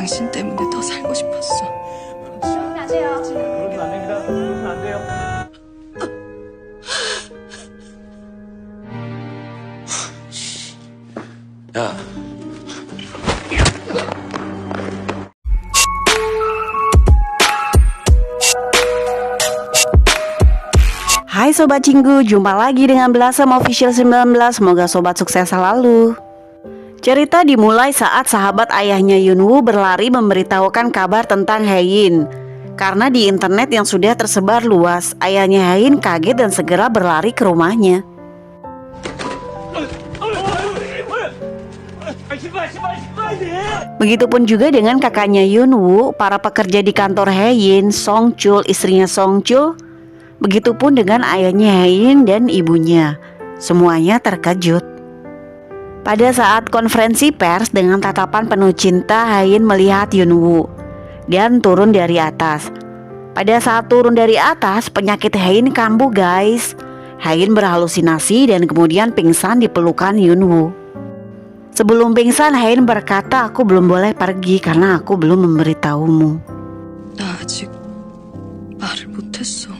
당신 때문에 더 살고 싶었어. 안녕하세요. 그러면 안 됩니다. 그러면 안 돼요. 야, Hai Sobat Cinggu, jumpa lagi dengan Blossom Official 19. Semoga Sobat sukses selalu. Cerita dimulai saat sahabat ayahnya Yunwoo berlari memberitahukan kabar tentang Haein. Karena di internet yang sudah tersebar luas, ayahnya Haein kaget dan segera berlari ke rumahnya. Begitupun juga dengan kakaknya Yunwoo, para pekerja di kantor Haein, Song Chul, istrinya Song Chul. Begitupun dengan ayahnya Haein dan ibunya. Semuanya terkejut. Pada saat konferensi pers dengan tatapan penuh cinta, Haein melihat Yunwoo dan turun dari atas. Pada saat turun dari atas, penyakit Haein kambuh guys. Haein berhalusinasi dan kemudian pingsan di pelukan Yunwoo. Sebelum pingsan, Haein berkata, "Aku belum boleh pergi karena aku belum memberitahumu." 나 아직 말을 못했어.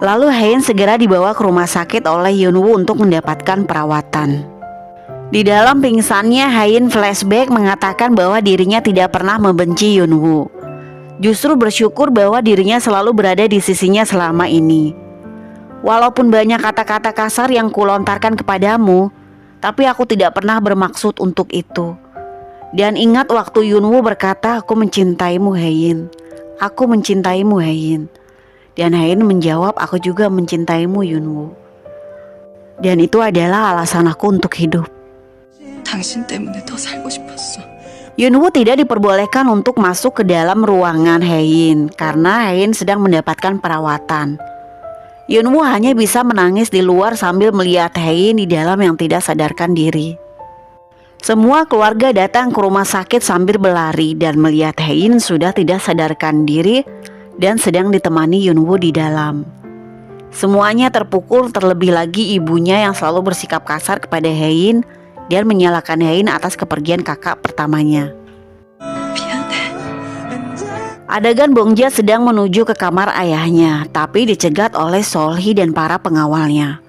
Lalu Haein segera dibawa ke rumah sakit oleh Yunwoo untuk mendapatkan perawatan. Di dalam pingsannya, Haein flashback mengatakan bahwa dirinya tidak pernah membenci Yunwoo. Justru bersyukur bahwa dirinya selalu berada di sisinya selama ini. Walaupun banyak kata-kata kasar yang kulontarkan kepadamu, tapi aku tidak pernah bermaksud untuk itu. Dan ingat waktu Yunwoo berkata, "Aku mencintaimu Haein. Aku mencintaimu Haein." Dan Haein menjawab, "Aku juga mencintaimu Yunwoo. Dan itu adalah alasan aku untuk hidup." 당신 때문에 더 살고 싶었어. Yunwoo tidak diperbolehkan untuk masuk ke dalam ruangan Haein karena Haein sedang mendapatkan perawatan. Yunwoo hanya bisa menangis di luar sambil melihat Haein di dalam yang tidak sadarkan diri. Semua keluarga datang ke rumah sakit sambil berlari dan melihat Haein sudah tidak sadarkan diri dan sedang ditemani Yunwoo di dalam. Semuanya terpukul, terlebih lagi ibunya yang selalu bersikap kasar kepada Haein dan menyalahkan Haein atas kepergian kakak pertamanya. Adegan Bongja sedang menuju ke kamar ayahnya, tapi dicegat oleh Solhee dan para pengawalnya.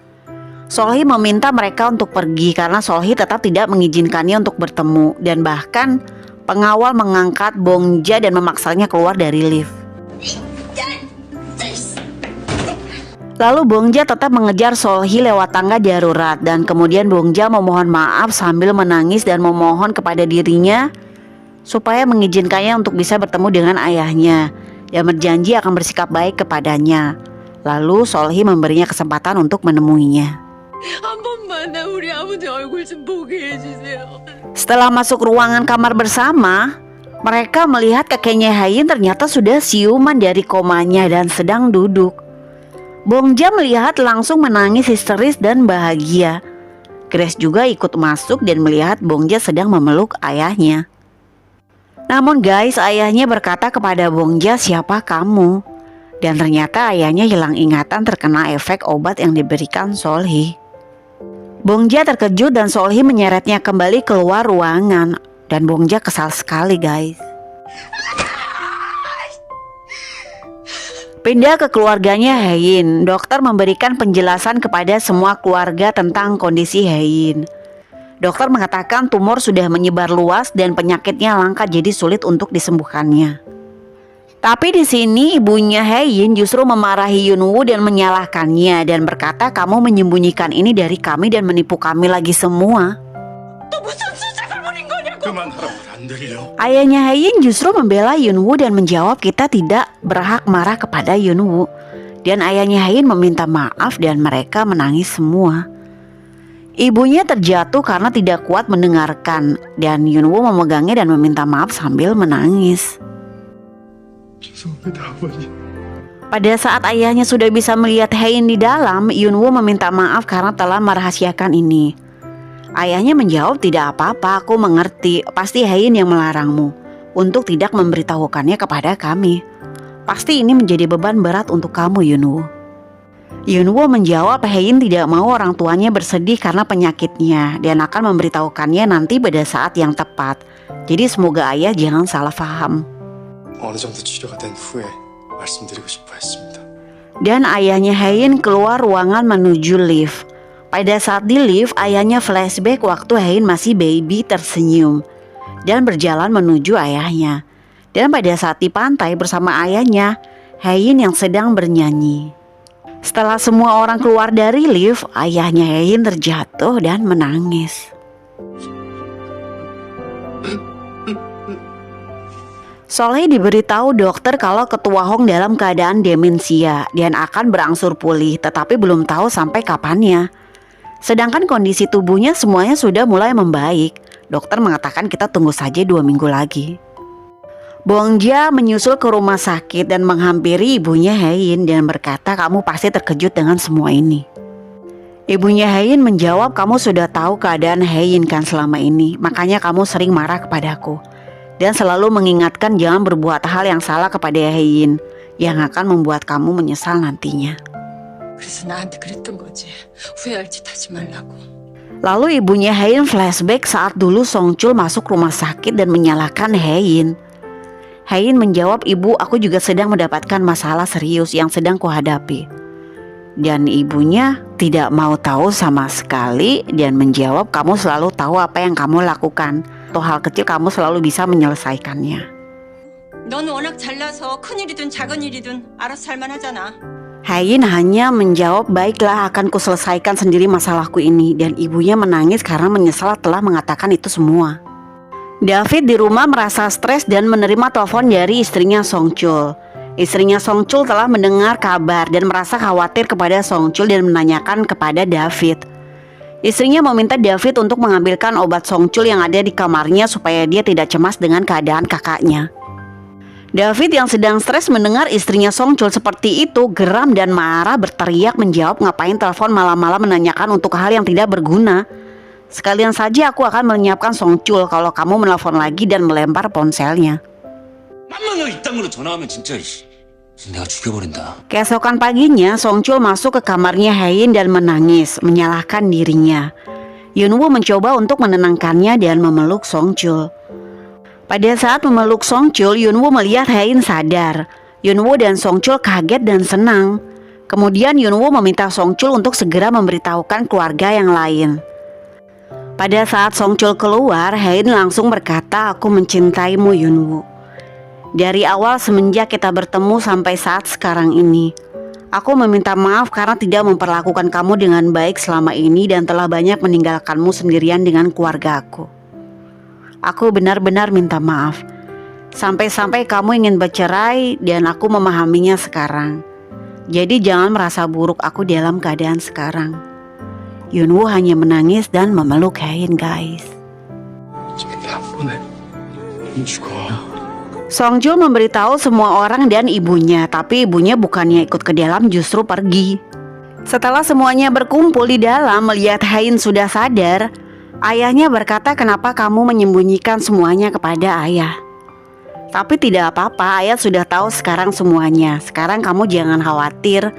Solhee meminta mereka untuk pergi karena Solhee tetap tidak mengizinkannya untuk bertemu, dan bahkan pengawal mengangkat Bongja dan memaksanya keluar dari lift. Lalu Bongja tetap mengejar Solhee lewat tangga darurat, dan kemudian Bongja memohon maaf sambil menangis dan memohon kepada dirinya supaya mengizinkannya untuk bisa bertemu dengan ayahnya dan berjanji akan bersikap baik kepadanya. Lalu Solhee memberinya kesempatan untuk menemuinya. 한 번만 나 우리 아버지 얼굴 좀 보게 해주세요. Setelah masuk ruangan kamar bersama, mereka melihat kakeknya Haein ternyata sudah siuman dari komanya dan sedang duduk. Bongja melihat langsung menangis histeris dan bahagia. Grace juga ikut masuk dan melihat Bongja sedang memeluk ayahnya. Namun guys, ayahnya berkata kepada Bongja, "Siapa kamu?" Dan ternyata ayahnya hilang ingatan terkena efek obat yang diberikan Solhee. Bongja terkejut dan Solhee menyeretnya kembali keluar ruangan. Dan Bongja kesal sekali guys. Pindah ke keluarganya Haein. Dokter memberikan penjelasan kepada semua keluarga tentang kondisi Haein. Dokter mengatakan tumor sudah menyebar luas dan penyakitnya langka, jadi sulit untuk disembuhkannya. Tapi di sini ibunya Haein justru memarahi Yunwoo dan menyalahkannya dan berkata, "Kamu menyembunyikan ini dari kami dan menipu kami lagi semua." Ayahnya Haein justru membela Yunwoo dan menjawab, "Kita tidak berhak marah kepada Yunwoo." Dan ayahnya Haein meminta maaf dan mereka menangis semua. Ibunya terjatuh karena tidak kuat mendengarkan dan Yunwoo memegangnya dan meminta maaf sambil menangis. Pada saat ayahnya sudah bisa melihat Haein di dalam, Yunwoo meminta maaf karena telah merahasiakan ini. Ayahnya menjawab, "Tidak apa-apa, aku mengerti. Pasti Haein yang melarangmu untuk tidak memberitahukannya kepada kami. Pasti ini menjadi beban berat untuk kamu, Yunwoo." Yunwoo menjawab, Haein tidak mau orang tuanya bersedih karena penyakitnya dan akan memberitahukannya nanti pada saat yang tepat. Jadi semoga ayah jangan salah paham. 어느 정도 치료가 된 후에 말씀드리고 싶어 했습니다. Dan ayahnya Hein keluar ruangan menuju lift. Pada saat di lift, ayahnya flashback waktu Hein masih baby tersenyum dan berjalan menuju ayahnya. Dan pada saat di pantai bersama ayahnya, Hein yang sedang bernyanyi. Setelah semua orang keluar dari lift, ayahnya Hein terjatuh dan menangis. Soleh diberitahu dokter kalau Ketua Hong dalam keadaan demensia dan akan berangsur pulih, tetapi belum tahu sampai kapannya. Sedangkan kondisi tubuhnya semuanya sudah mulai membaik. Dokter mengatakan kita tunggu saja 2 minggu lagi. Bongjia menyusul ke rumah sakit dan menghampiri ibunya Hein dan berkata, kamu pasti terkejut dengan semua ini. Ibunya Hein menjawab, kamu sudah tahu keadaan Hein kan selama ini, makanya kamu sering marah kepadaku. Dan selalu mengingatkan jangan berbuat hal yang salah kepada Hein yang akan membuat kamu menyesal nantinya. 그래서 나한테 그랬던 거지. 후회할 짓 하지 말라고. Lalu ibunya Hein flashback saat dulu Songchul masuk rumah sakit dan menyalahkan Hein. Hein menjawab, ibu, aku juga sedang mendapatkan masalah serius yang sedang kuhadapi. Dan ibunya tidak mau tahu sama sekali dan menjawab, kamu selalu tahu apa yang kamu lakukan. Atau hal kecil kamu selalu bisa menyelesaikannya. 넌 워낙 잘나서 큰일이든 작은 일이든 알아서 살만하잖아. Hein hanya menjawab, baiklah akan kuselesaikan sendiri masalahku ini. Dan ibunya menangis karena menyesal telah mengatakan itu semua. David di rumah merasa stres dan menerima telepon dari istrinya Songchul. Istrinya Songchul telah mendengar kabar dan merasa khawatir kepada Songchul dan menanyakan kepada David. Istrinya meminta David untuk mengambilkan obat Songchul yang ada di kamarnya supaya dia tidak cemas dengan keadaan kakaknya. David yang sedang stres mendengar istrinya Songchul seperti itu, geram dan marah berteriak menjawab, ngapain telepon malam-malam menanyakan untuk hal yang tidak berguna. Sekalian saja aku akan melenyapkan Songchul kalau kamu menelpon lagi dan melempar ponselnya. 만만 너 이딴 걸로 전화하면 진짜 내가 죽여버린다. Keesokan paginya, Songchul masuk ke kamarnya Hein dan menangis, menyalahkan dirinya. Yunwoo mencoba untuk menenangkannya dan memeluk Songchul. Pada saat memeluk Songchul, Yunwoo melihat Hein sadar. Yunwoo dan Songchul kaget dan senang. Kemudian Yunwoo meminta Songchul untuk segera memberitahukan keluarga yang lain. Pada saat Songchul keluar, Hein langsung berkata, aku mencintaimu Yunwoo. Dari awal semenjak kita bertemu sampai saat sekarang ini, aku meminta maaf karena tidak memperlakukan kamu dengan baik selama ini dan telah banyak meninggalkanmu sendirian dengan keluarga aku. Aku benar-benar minta maaf. Sampai-sampai kamu ingin bercerai dan aku memahaminya sekarang. Jadi jangan merasa buruk aku dalam keadaan sekarang. Yunwoo hanya menangis dan memeluk Hein, guys. 저기 한 번에 죽어. Songchul memberitahu semua orang dan ibunya, tapi ibunya bukannya ikut ke dalam, justru pergi. Setelah semuanya berkumpul di dalam melihat Hein sudah sadar, ayahnya berkata, kenapa kamu menyembunyikan semuanya kepada ayah? Tapi tidak apa-apa, ayah sudah tahu sekarang semuanya. Sekarang kamu jangan khawatir,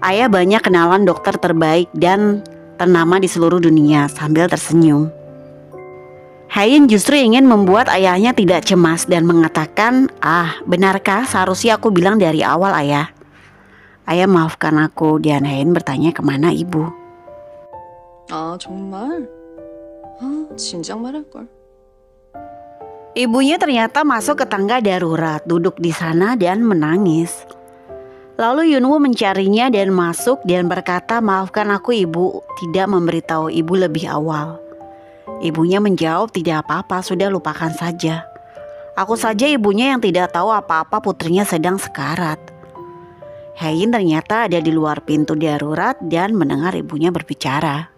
ayah banyak kenalan dokter terbaik dan ternama di seluruh dunia, sambil tersenyum. Hein justru ingin membuat ayahnya tidak cemas dan mengatakan, benarkah seharusnya aku bilang dari awal ayah? Ayah maafkan aku. Dan Hein bertanya kemana ibu. 정말? 진작 말할걸. Ibunya ternyata masuk ke tangga darurat, duduk di sana dan menangis. Lalu Yunwoo mencarinya dan masuk dan berkata, maafkan aku ibu, tidak memberitahu ibu lebih awal. Ibunya menjawab, tidak apa-apa, sudah lupakan saja. Aku saja ibunya yang tidak tahu apa-apa putrinya sedang sekarat. Hein ternyata ada di luar pintu darurat dan mendengar ibunya berbicara.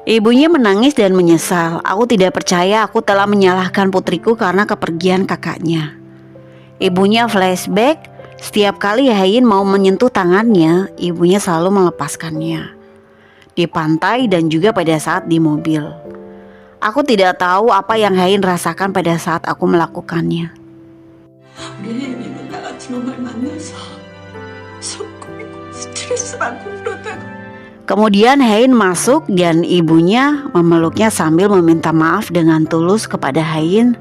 Ibunya menangis dan menyesal. Aku tidak percaya aku telah menyalahkan putriku karena kepergian kakaknya. Ibunya flashback, setiap kali Hein mau menyentuh tangannya, ibunya selalu melepaskannya. Di pantai dan juga pada saat di mobil. Aku tidak tahu apa yang Hein rasakan pada saat aku melakukannya. 우리 혜인이는 나 같은 엄마를 만나서 속 끓이고 스트레스 받고 그러다가 Kemudian Hein masuk dan ibunya memeluknya sambil meminta maaf dengan tulus kepada Hein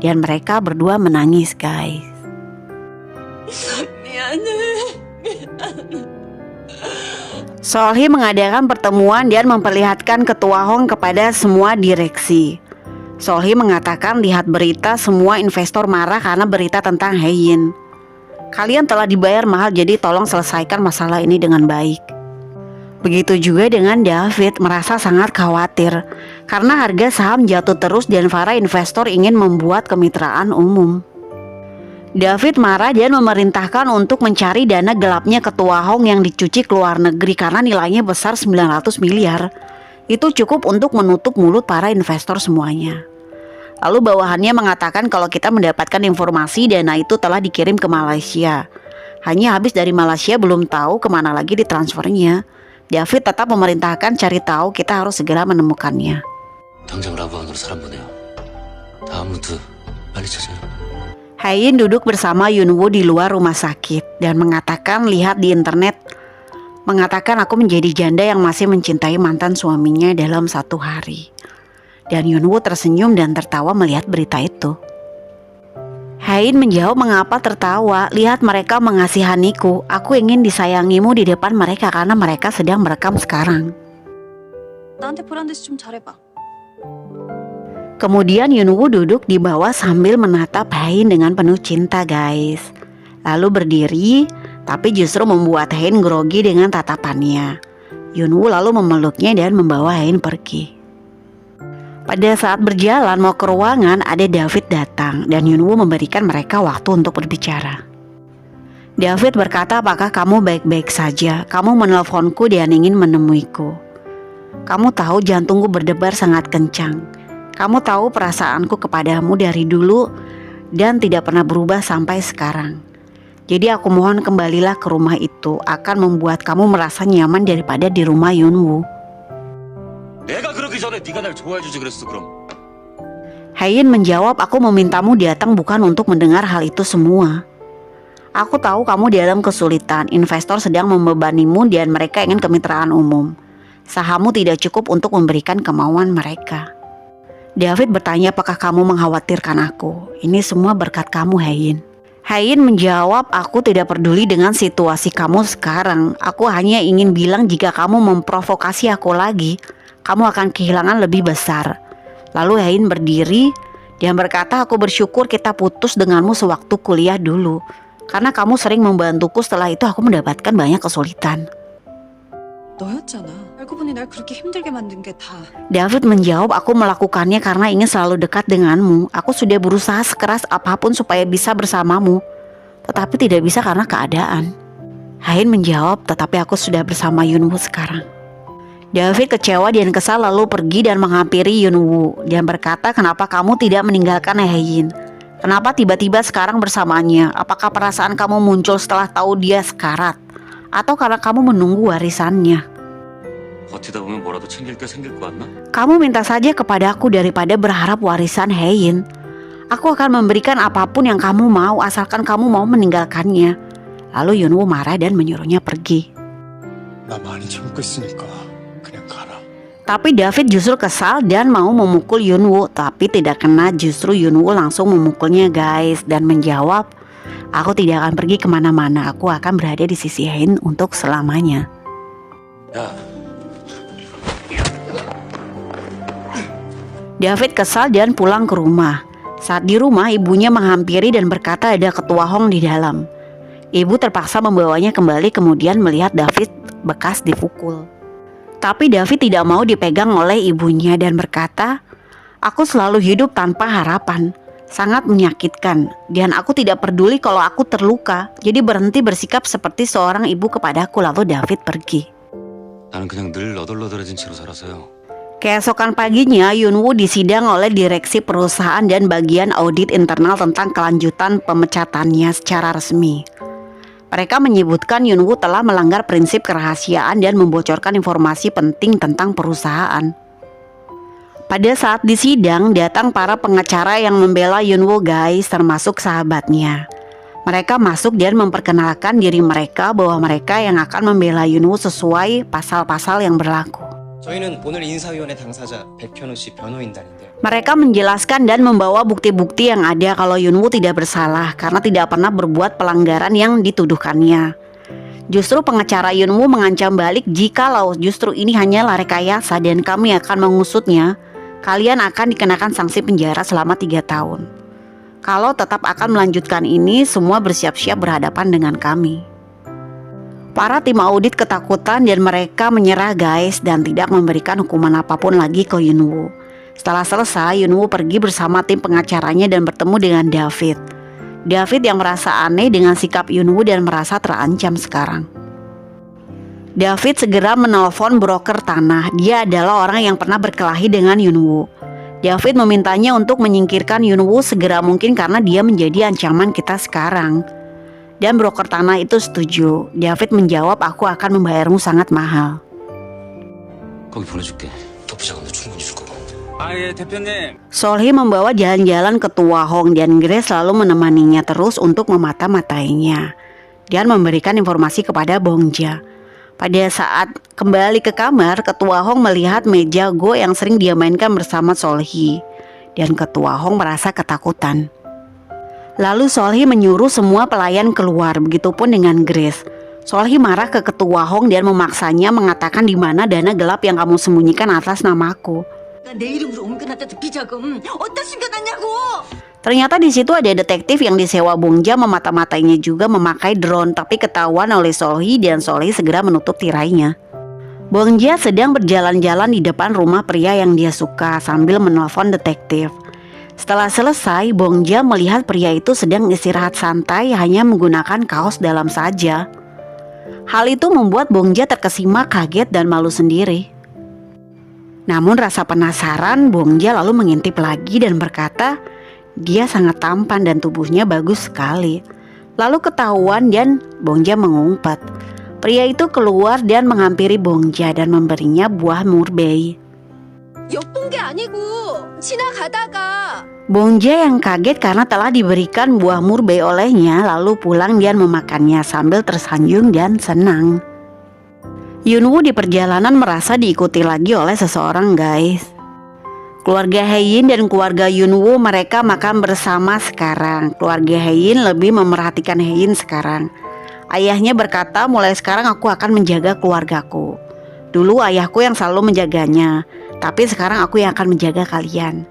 dan mereka berdua menangis guys. 미안해. Solhi mengadakan pertemuan dan memperlihatkan ketua Hong kepada semua direksi. Solhi mengatakan lihat berita, semua investor marah karena berita tentang Haein. Kalian telah dibayar mahal, jadi tolong selesaikan masalah ini dengan baik. Begitu juga dengan David, merasa sangat khawatir karena harga saham jatuh terus dan para investor ingin membuat kemitraan umum. David marah dan memerintahkan untuk mencari dana gelapnya ketua Hong yang dicuci ke luar negeri karena nilainya besar 900 miliar. Itu cukup untuk menutup mulut para investor semuanya. Lalu bawahannya mengatakan kalau kita mendapatkan informasi dana itu telah dikirim ke Malaysia. Hanya habis dari Malaysia belum tahu kemana lagi ditransfernya. David tetap memerintahkan cari tahu, kita harus segera menemukannya. 당장 라부안으로 사람 보내요. 다음 루트 빨리 찾아요. Haein duduk bersama Yunwoo di luar rumah sakit dan mengatakan lihat di internet, mengatakan aku menjadi janda yang masih mencintai mantan suaminya dalam 1 hari. Dan Yunwoo tersenyum dan tertawa melihat berita itu. Haein menjawab mengapa tertawa, lihat mereka mengasihaniku, aku ingin disayangimu di depan mereka karena mereka sedang merekam sekarang. 나한테 보란 듯이 좀 잘해봐. Kemudian Yunwoo duduk di bawah sambil menatap Haein dengan penuh cinta guys. Lalu berdiri, tapi justru membuat Haein grogi dengan tatapannya. Yunwoo lalu memeluknya dan membawa Haein pergi. Pada saat berjalan mau ke ruangan, ada David datang dan Yunwoo memberikan mereka waktu untuk berbicara. David berkata, apakah kamu baik-baik saja? Kamu menelponku dan ingin menemuiku. Kamu tahu jantungku berdebar sangat kencang. Kamu tahu perasaanku kepadamu dari dulu dan tidak pernah berubah sampai sekarang. Jadi aku mohon kembalilah ke rumah itu, akan membuat kamu merasa nyaman daripada di rumah Yunwoo. 내가 그러기 전에 네가 날 좋아해주지 그랬어 그럼. Haein menjawab, aku memintamu datang bukan untuk mendengar hal itu semua. Aku tahu kamu dalam kesulitan, investor sedang membebanimu dan mereka ingin kemitraan umum. Sahammu tidak cukup untuk memberikan kemauan mereka. David bertanya, apakah kamu mengkhawatirkan aku? Ini semua berkat kamu, Haein. Haein menjawab, aku tidak peduli dengan situasi kamu sekarang. Aku hanya ingin bilang jika kamu memprovokasi aku lagi, kamu akan kehilangan lebih besar. Lalu Haein berdiri dan berkata, aku bersyukur kita putus denganmu sewaktu kuliah dulu. Karena kamu sering membantuku, setelah itu aku mendapatkan banyak kesulitan. 너였잖아. 알고 보니 날 그렇게 힘들게 만든 게 다. David menjawab, aku melakukannya karena ingin selalu dekat denganmu. Aku sudah berusaha sekeras apapun supaya bisa bersamamu, tetapi tidak bisa karena keadaan. Haein menjawab, tetapi aku sudah bersama Yunwoo sekarang. David kecewa dan kesal lalu pergi dan menghampiri Yunwoo dan berkata, kenapa kamu tidak meninggalkan Haein? Kenapa tiba-tiba sekarang bersamanya? Apakah perasaan kamu muncul setelah tahu dia sekarat? Atau karena kamu menunggu warisannya? 버티다 보면 뭐라도 챙길 게 생길 것 같나? Kamu minta saja kepadaku daripada berharap warisan Haein. Aku akan memberikan apapun yang kamu mau asalkan kamu mau meninggalkannya. Lalu Yunwoo marah dan menyuruhnya pergi. 나 많이 참고 있으니까 그냥 가라. Tapi David justru kesal dan mau memukul Yunwoo, tapi tidak kena, justru Yunwoo langsung memukulnya guys dan menjawab, aku tidak akan pergi kemana-mana, aku akan berada di sisi Haein untuk selamanya. 야, David kesal dan pulang ke rumah. Saat di rumah, ibunya menghampiri dan berkata ada ketua Hong di dalam. Ibu terpaksa membawanya kembali kemudian melihat David bekas dipukul. Tapi David tidak mau dipegang oleh ibunya dan berkata, aku selalu hidup tanpa harapan. Sangat menyakitkan dan aku tidak peduli kalau aku terluka. Jadi berhenti bersikap seperti seorang ibu kepadaku. Lalu David pergi. 나는 그냥 늘 너덜너덜해진 채로 살아서요. Keesokan paginya, Yunwoo disidang oleh direksi perusahaan dan bagian audit internal tentang kelanjutan pemecatannya secara resmi. Mereka menyebutkan Yunwoo telah melanggar prinsip kerahasiaan dan membocorkan informasi penting tentang perusahaan. Pada saat disidang, datang para pengacara yang membela Yunwoo guys, termasuk sahabatnya. Mereka masuk dan memperkenalkan diri mereka bahwa mereka yang akan membela Yunwoo sesuai pasal-pasal yang berlaku. 저희는 오늘 인사위원회 당사자 백현우 씨 변호인단인데요. Mereka menjelaskan dan membawa bukti-bukti yang ada kalau Yunwoo tidak bersalah karena tidak pernah berbuat pelanggaran yang dituduhkannya. Justru pengacara Yunwoo mengancam balik jikalau justru ini hanyalah rekayasa dan kami akan mengusutnya, kalian akan dikenakan sanksi penjara selama 3 tahun. Kalau tetap akan melanjutkan ini, semua bersiap-siap berhadapan dengan kami. Para tim audit ketakutan dan mereka menyerah guys dan tidak memberikan hukuman apapun lagi ke Yunwoo. Setelah selesai, Yunwoo pergi bersama tim pengacaranya dan bertemu dengan David. David yang merasa aneh dengan sikap Yunwoo dan merasa terancam sekarang. David segera menelpon broker tanah. Dia adalah orang yang pernah berkelahi dengan Yunwoo. David memintanya untuk menyingkirkan Yunwoo segera mungkin karena dia menjadi ancaman kita sekarang. Dan broker tanah itu setuju. David menjawab, aku akan membayarmu sangat mahal. 거기 보내줄게. 도피자금도 충분히 줄 거고. 예, 대표님. Solhi membawa jalan-jalan ke Tua Hong dan Grace selalu menemaninya terus untuk memata-matainya dan memberikan informasi kepada Bongja. Pada saat kembali ke kamar, Ketua Hong melihat meja Go yang sering dia mainkan bersama Solhi dan Ketua Hong merasa ketakutan. Lalu Solhi menyuruh semua pelayan keluar, begitupun dengan Grace. Solhi marah ke Ketua Hong dan memaksanya mengatakan di mana dana gelap yang kamu sembunyikan atas namaku. 내 이름으로 옮겨놨다 도피자금 어디다 숨겨놨냐고. Ternyata di situ ada detektif yang disewa Bongja memata-matainya juga memakai drone, tapi ketahuan oleh Solhi dan Solhi segera menutup tirainya. Bongja sedang berjalan-jalan di depan rumah pria yang dia suka sambil menelpon detektif. Setelah selesai, Bongja melihat pria itu sedang istirahat santai hanya menggunakan kaos dalam saja. Hal itu membuat Bongja terkesima, kaget dan malu sendiri. Namun rasa penasaran, Bongja lalu mengintip lagi dan berkata, dia sangat tampan dan tubuhnya bagus sekali. Lalu ketahuan dan Bongja mengumpat. Pria itu keluar dan menghampiri Bongja dan memberinya buah murbei. 엿본 게 아니고 지나가다가. Bongja yang kaget karena telah diberikan buah murbei olehnya lalu pulang dan memakannya sambil tersanjung dan senang. Yunwoo di perjalanan merasa diikuti lagi oleh seseorang guys. Keluarga Haein dan keluarga Yunwoo mereka makan bersama sekarang. Keluarga Haein lebih memerhatikan Haein sekarang. Ayahnya berkata, mulai sekarang aku akan menjaga keluargaku. Dulu ayahku yang selalu menjaganya, tapi sekarang aku yang akan menjaga kalian.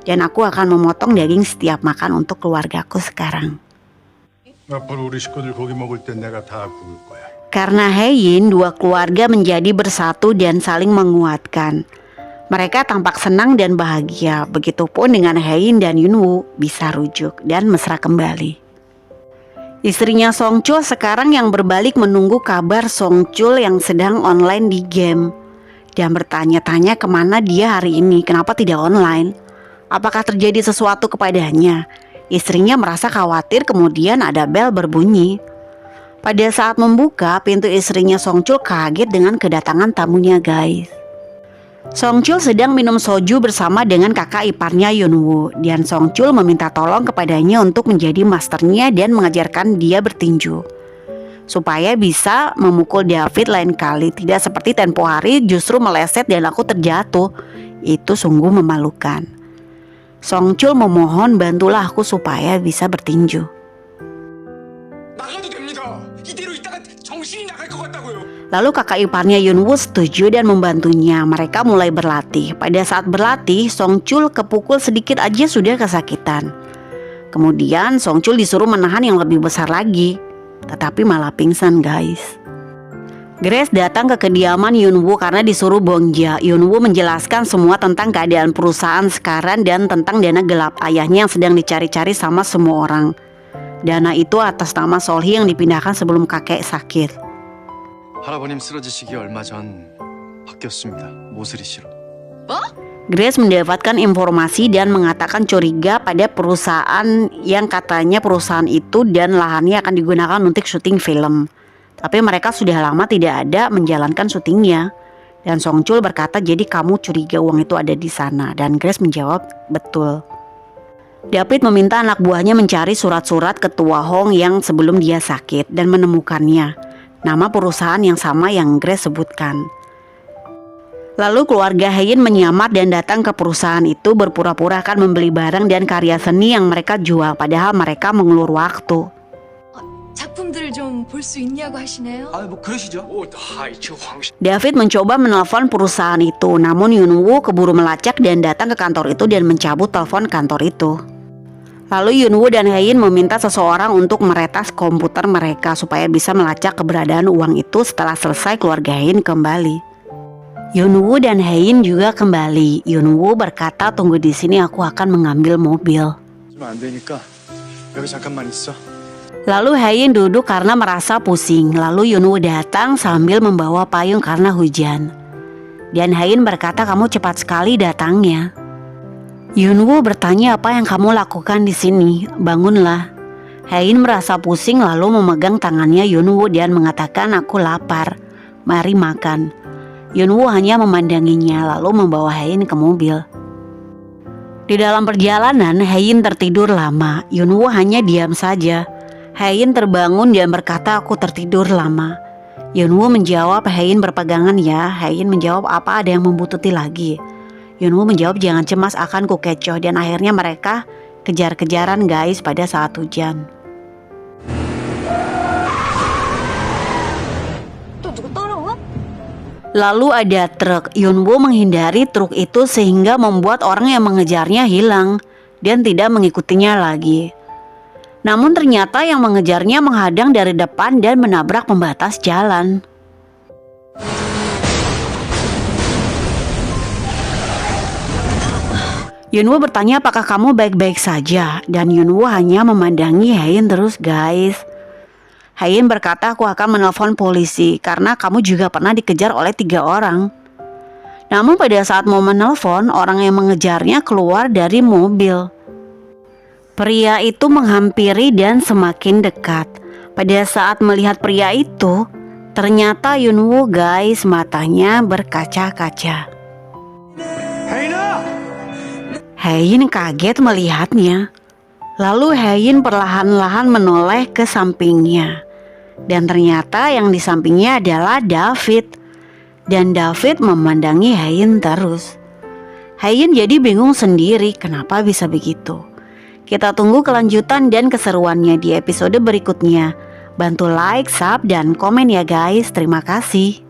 Dan aku akan memotong daging setiap makan untuk keluargaku sekarang. 앞으로 우리 식구들 고기 먹을 땐 내가 다 구울 거야. Karena Haein, dua keluarga menjadi bersatu dan saling menguatkan. Mereka tampak senang dan bahagia. Begitupun dengan Haein dan Yunwoo bisa rujuk dan mesra kembali. Istrinya Songchul sekarang yang berbalik menunggu kabar Songchul yang sedang online di game dan bertanya-tanya kemana dia hari ini, kenapa tidak online. Apakah terjadi sesuatu kepadanya? Istrinya merasa khawatir, kemudian ada bel berbunyi. Pada saat membuka, pintu istrinya Songchul kaget dengan kedatangan tamunya guys. Songchul sedang minum soju bersama dengan kakak iparnya Yunwoo dan Songchul meminta tolong kepadanya untuk menjadi masternya dan mengajarkan dia bertinju supaya bisa memukul David lain kali, tidak seperti tempo hari justru meleset dan aku terjatuh. Itu sungguh memalukan. Songchul memohon, bantulah aku supaya bisa bertinju. 나가도 됩니다. 이대로 있다가 정신이 나갈 것 같다고요. Lalu kakak iparnya Yunwoo setuju dan membantunya. Mereka mulai berlatih. Pada saat berlatih, Songchul kepukul sedikit aja sudah kesakitan. Kemudian Songchul disuruh menahan yang lebih besar lagi, tetapi malah pingsan guys. Grace datang ke kediaman Yunwoo karena disuruh Bongja. Yunwoo menjelaskan semua tentang keadaan perusahaan sekarang dan tentang dana gelap ayahnya yang sedang dicari-cari sama semua orang. Dana itu atas nama Solhi yang dipindahkan sebelum kakek sakit. 할아버님 쓰러지시기 얼마 전 바뀌었습니다. 모슬이 씨로. Grace mendapatkan informasi dan mengatakan curiga pada perusahaan yang katanya perusahaan itu dan lahannya akan digunakan untuk syuting film. Tapi mereka sudah lama tidak ada menjalankan syutingnya. Dan Songchul berkata, jadi kamu curiga uang itu ada di sana. Dan Grace menjawab, betul. David meminta anak buahnya mencari surat-surat Ketua Hong yang sebelum dia sakit dan menemukannya. Nama perusahaan yang sama yang Grace sebutkan. Lalu keluarga Haein menyamar dan datang ke perusahaan itu berpura-pura akan membeli barang dan karya seni yang mereka jual, padahal mereka mengulur waktu. 작품들을 좀 볼 수 있냐고 하시네요. 뭐 그러시죠. David mencoba menelpon perusahaan itu, namun Yunwoo keburu melacak dan datang ke kantor itu dan mencabut telepon kantor itu. Lalu Yunwoo dan Haein meminta seseorang untuk meretas komputer mereka supaya bisa melacak keberadaan uang itu setelah selesai keluarga Haein kembali. Yunwoo dan Haein juga kembali. Yunwoo berkata, tunggu di sini, aku akan mengambil mobil. 안 되니까 여기 잠깐만 있어. Lalu Haein duduk karena merasa pusing. Lalu Yunwoo datang sambil membawa payung karena hujan. Dan Haein berkata, kamu cepat sekali datangnya. Yunwoo bertanya, apa yang kamu lakukan di sini? Bangunlah. Haein merasa pusing lalu memegang tangannya Yunwoo dan mengatakan, aku lapar. Mari makan. Yunwoo hanya memandanginya lalu membawa Haein ke mobil. Di dalam perjalanan Haein tertidur lama. Yunwoo hanya diam saja. Haein terbangun dan berkata, aku tertidur lama. Yunwoo menjawab, Haein berpegangan ya. Haein menjawab, apa ada yang membuntuti lagi? Yunwoo menjawab, jangan cemas, akan kukecoh. Dan akhirnya mereka kejar-kejaran guys pada saat hujan. 또 누구 따라와? Lalu ada truk. Yunwoo menghindari truk itu sehingga membuat orang yang mengejarnya hilang dan tidak mengikutinya lagi. Namun ternyata yang mengejarnya menghadang dari depan dan menabrak pembatas jalan. Yunwoo bertanya, apakah kamu baik-baik saja? Dan Yunwoo hanya memandangi Haein terus guys. Haein berkata, aku akan menelpon polisi karena kamu juga pernah dikejar oleh 3 orang. Namun pada saat mau menelpon, orang yang mengejarnya keluar dari mobil. Pria itu menghampiri dan semakin dekat. Pada saat melihat pria itu, ternyata Yunwoo guys, matanya berkaca-kaca. Haein kaget melihatnya. Lalu Haein perlahan-lahan menoleh ke sampingnya. Dan ternyata yang di sampingnya adalah David. Dan David memandangi Haein terus. Haein jadi bingung sendiri kenapa bisa begitu. Kita tunggu kelanjutan dan keseruannya di episode berikutnya. Bantu like, sub, dan komen ya guys. Terima kasih.